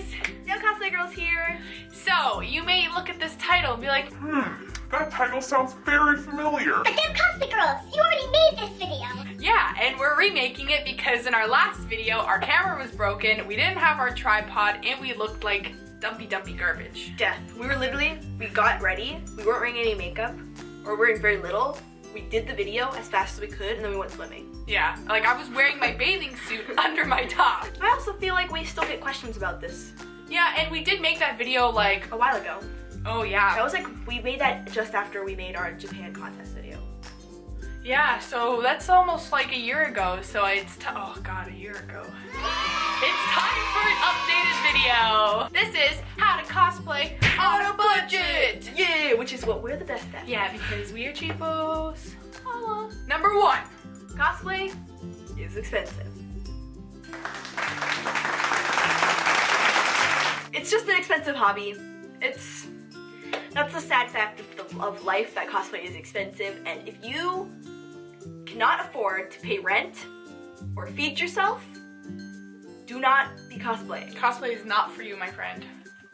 guys! Yo Cosplay Girls here! So, you may look at this title and be like, that title sounds very familiar. But they're Cosplay Girls! You already made this video! yeah, and we're remaking it because in our last video, our camera was broken, we didn't have our tripod, and we looked like dumpy garbage. Death. We got ready, we weren't wearing any makeup, or wearing very little. We did the video as fast as we could, and then we went swimming. Yeah, like I was wearing my bathing suit under my top. I also feel like we still get questions about this. Yeah, and we did make that video like a while ago. Oh yeah. That was like, we made that just after we made our Japan contest video. Yeah, so that's almost like a year ago, so it's, oh god, a year ago. It's time for an updated video. This is how to cosplay on a budget. Yeah, which is what we're the best at. Yeah, because we are cheapos. Number 1. Cosplay is expensive. It's just an expensive hobby. That's the sad fact of life, that cosplay is expensive, and if you cannot afford to pay rent or feed yourself, do not be cosplaying. Cosplay is not for you, my friend.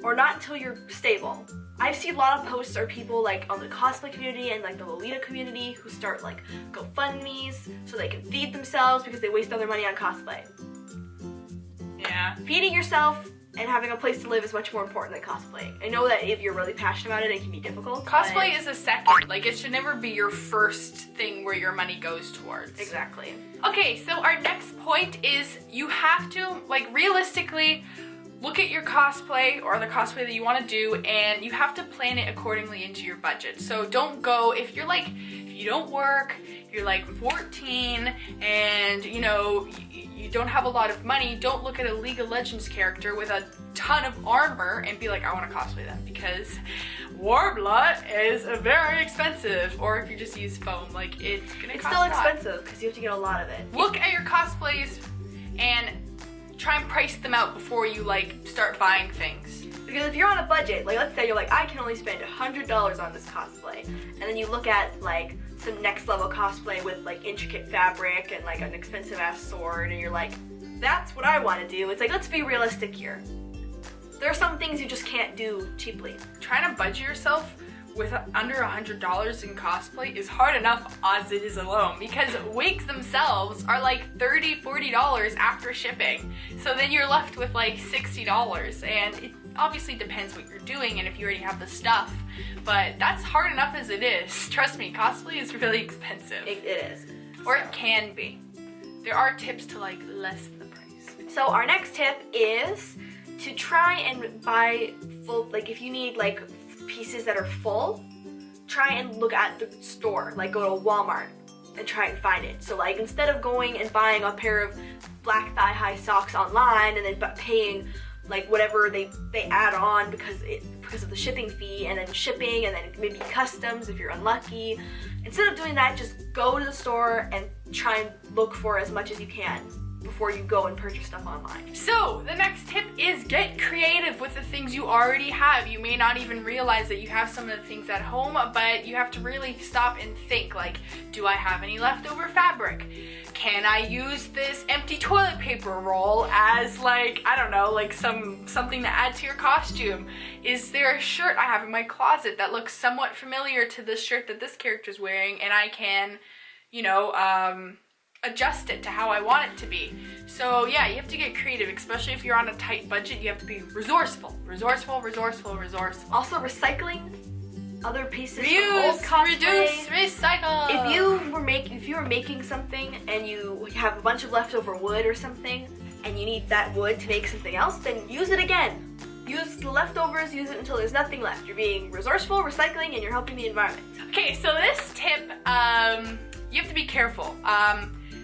Or not until you're stable. I've seen a lot of posts or people like on the cosplay community and like the Lolita community who start like GoFundMes so they can feed themselves because they waste all their money on cosplay. Yeah. Feeding yourself and having a place to live is much more important than cosplaying. I know that if you're really passionate about it, it can be difficult. Cosplay is a second. Like, it should never be your first thing where your money goes towards. Exactly. Okay, so our next point is you have to, like, realistically look at your cosplay or the cosplay that you want to do, and you have to plan it accordingly into your budget. So don't go, if you're like, if you don't work, you're like 14 and you know, you don't have a lot of money, don't look at a League of Legends character with a ton of armor and be like, I want to cosplay them, because Warbler is very expensive. Or if you just use foam, like, it's gonna cost still a lot. expensive because you have to get a lot of it. Look at your cosplays and try and price them out before you like start buying things. Because if you're on a budget, like let's say you're like, I can only spend $100 on this cosplay, and then you look at like some next level cosplay with like intricate fabric and like an expensive ass sword, and you're like, that's what I want to do. It's like, let's be realistic here. There are some things you just can't do cheaply. Trying to budget yourself with under $100 in cosplay is hard enough as it is alone, because wigs themselves are like $30, $40 after shipping. So then you're left with like $60, and it obviously depends what you're doing and if you already have the stuff, but that's hard enough as it is. Trust me, cosplay is really expensive. It is. Or it can be. There are tips to like lessen the price. So our next tip is to try and buy full, like if you need like pieces that are full, try and look at the store, like go to Walmart and try and find it. So like instead of going and buying a pair of black thigh-high socks online and then paying like whatever they add on because of the shipping fee, and then shipping, and then maybe customs if you're unlucky. Instead of doing that, just go to the store and try and look for as much as you can before you go and purchase stuff online. So the next tip is get creative with the things you already have. You may not even realize that you have some of the things at home, but you have to really stop and think, like, do I have any leftover fabric? Can I use this empty toilet paper roll as like, I don't know, like something to add to your costume? Is there a shirt I have in my closet that looks somewhat familiar to the shirt that this character's wearing, and I can, you know, adjust it to how I want it to be? So yeah, you have to get creative, especially if you're on a tight budget. You have to be resourceful. Also, recycling other pieces from Reuse, old cosplay. reduce, recycle. If you were making something and you have a bunch of leftover wood or something, and you need that wood to make something else, then use it again. Use the leftovers, use it until there's nothing left. You're being resourceful, recycling, and you're helping the environment. Okay, so this tip, you have to be careful.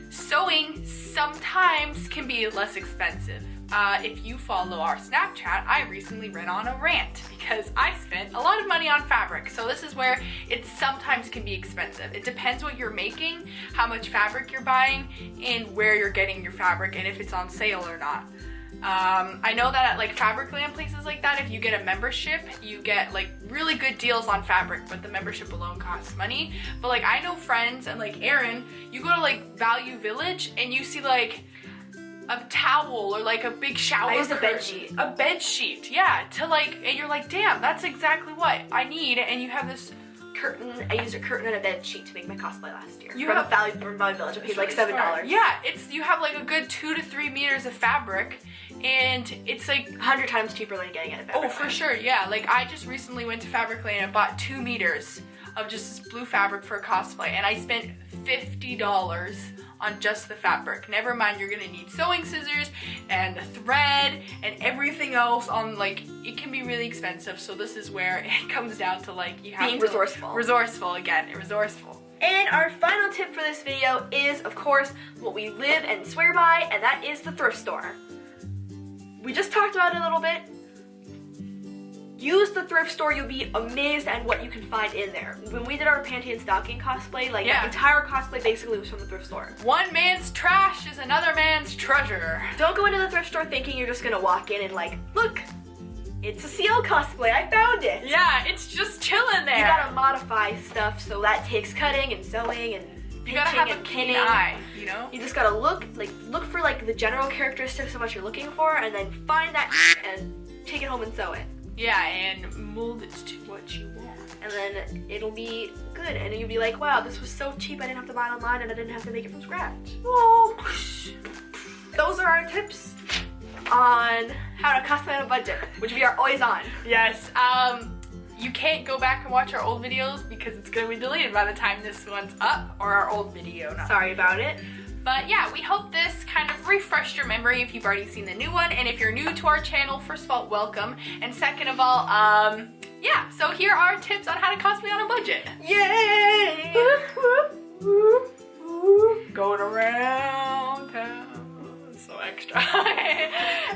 Sewing sometimes can be less expensive. If you follow our Snapchat, I recently went on a rant because I spent a lot of money on fabric. So this is where it sometimes can be expensive. It depends what you're making, how much fabric you're buying, and where you're getting your fabric, and if it's on sale or not. I know that at like Fabricland, places like that, if you get a membership, you get like really good deals on fabric, but the membership alone costs money. But like, I know friends, and like Erin, you go to like Value Village and you see like a towel or like a big shower I use a bed curtain. sheet. A bed sheet, yeah. To like, and you're like, damn, that's exactly what I need. And you have this Curtain. I used a curtain and a bed sheet to make my cosplay last year. You from have- Value Village. I paid like $7. Yeah, you have like a good 2 to 3 meters of fabric, and it's like 100 times cheaper than getting it at Fabric oh, for Land. sure, yeah. Like, I just recently went to Fabric Lane and bought 2 meters of just this blue fabric for a cosplay, and I spent $50 on just the fabric. Never mind, you're gonna need sewing scissors and thread and everything else on, like, it can be really expensive, so this is where it comes down to, like, you have Being to... resourceful. Resourceful, again, resourceful. And our final tip for this video is, of course, what we live and swear by, and that is the thrift store. We just talked about it a little bit. Use the thrift store, you'll be amazed at what you can find in there. When we did our panty and stocking cosplay, like Yeah. the entire cosplay basically was from the thrift store. One man's trash is another man's treasure. Don't go into the thrift store thinking you're just gonna walk in and like, look, it's a CL cosplay, I found it. Yeah, it's just chilling there. You gotta modify stuff, so that takes cutting and sewing and You gotta have a and keen pinning. eye, you know? You just gotta look for like the general characteristics of what you're looking for, and then find that and take it home and sew it. Yeah, and mold it to what you want. And then it'll be good, and you'll be like, wow, this was so cheap, I didn't have to buy it online, and I didn't have to make it from scratch. Oh, Those are our tips on how to cosplay on a budget, which we are always on. yes. You can't go back and watch our old videos because it's gonna be deleted by the time this one's up, or our old video. Not Sorry about it. But yeah, we hope this kind of refreshed your memory if you've already seen the new one. And if you're new to our channel, first of all, welcome. And second of all, yeah, so here are tips on how to cosplay on a budget. Yay! Going around town. So extra.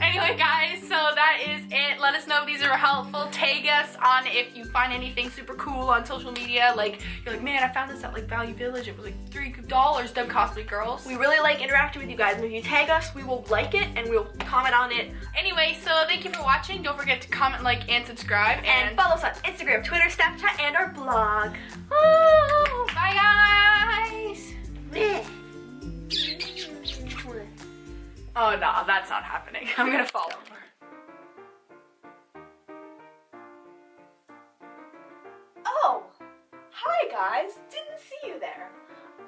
Anyway, guys, so that is it. Let us know if these are helpful. Tag us on if you find anything super cool on social media. Like, you're like, man, I found this at like Value Village. It was like $3, dumb cosplay girls. We really like interacting with you guys, and if you tag us, we will like it and we'll comment on it. Anyway, so thank you for watching. Don't forget to comment, like, and subscribe. And follow us on Instagram, Twitter, Snapchat, and our blog. Woo! Bye, guys. Oh, no, that's not happening. I'm gonna fall over. Oh, hi guys, didn't see you there.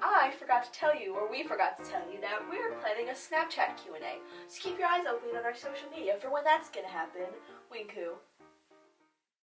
I forgot to tell you, or we forgot to tell you, that we're planning a Snapchat Q&A. So keep your eyes open on our social media for when that's gonna happen. Winku.